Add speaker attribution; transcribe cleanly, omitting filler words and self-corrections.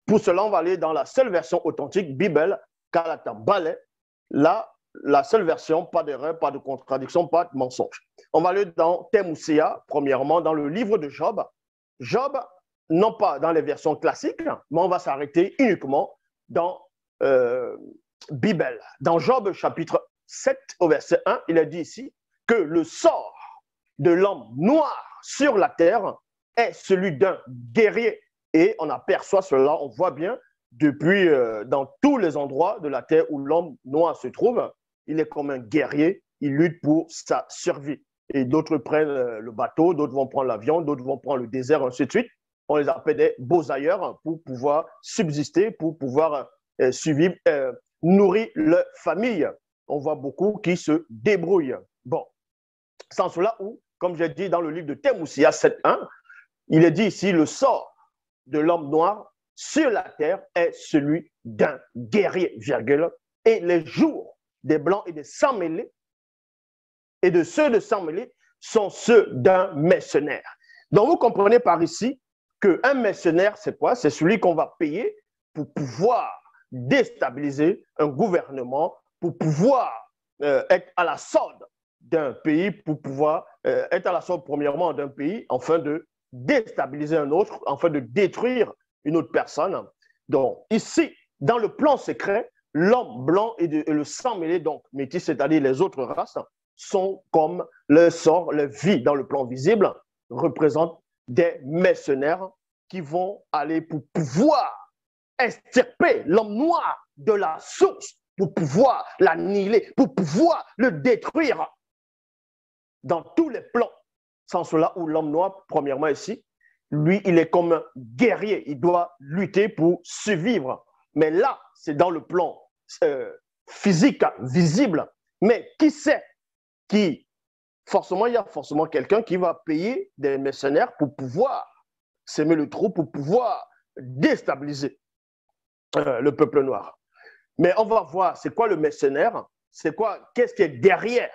Speaker 1: Pour cela, on va aller dans la seule version authentique, Bible, Kalata Ballet. Là, la seule version, pas d'erreur, pas de contradiction, pas de mensonge. On va aller dans Temoussia, premièrement, dans le livre de Job. Job, non pas dans les versions classiques, mais on va s'arrêter uniquement dans Bible. Dans Job, chapitre 7, au verset 1, il est dit ici que le sort de l'homme noir sur la terre est celui d'un guerrier. Et on aperçoit cela, on voit bien, depuis dans tous les endroits de la terre où l'homme noir se trouve, il est comme un guerrier, il lutte pour sa survie. Et d'autres prennent le bateau, d'autres vont prendre l'avion, d'autres vont prendre le désert, ainsi de suite. On les appelle des beaux-ailleurs pour pouvoir subsister, pour pouvoir survivre, nourrir leur famille. On voit beaucoup qui se débrouillent. Bon, sans cela où, comme j'ai dit dans le livre de Temoussia 7.1, il est dit ici, le sort de l'homme noir sur la terre est celui d'un guerrier, virgule, et les jours des blancs et des sans-mêlés et de ceux de sans-mêlés sont ceux d'un mercenaire. Donc, vous comprenez par ici qu'un mercenaire, c'est quoi? C'est celui qu'on va payer pour pouvoir déstabiliser un gouvernement, pour pouvoir être à la solde d'un pays, pour pouvoir être à la solde premièrement d'un pays, afin de déstabiliser un autre, afin de détruire une autre personne. Donc, ici, dans le plan secret, l'homme blanc et le sang mêlé, donc métis, c'est-à-dire les autres races, sont comme leur sort, leur vie dans le plan visible, représentent des mercenaires qui vont aller pour pouvoir extirper l'homme noir de la source, pour pouvoir l'annihiler, pour pouvoir le détruire dans tous les plans. Sans cela, où l'homme noir, premièrement ici, lui, il est comme un guerrier, il doit lutter pour survivre. Mais là, c'est dans le plan physique, visible. Mais qui sait qui, forcément, il y a forcément quelqu'un qui va payer des mercenaires pour pouvoir s'aimer le trou, pour pouvoir déstabiliser le peuple noir. Mais on va voir, c'est quoi le mercenaire? C'est quoi, qu'est-ce qui est derrière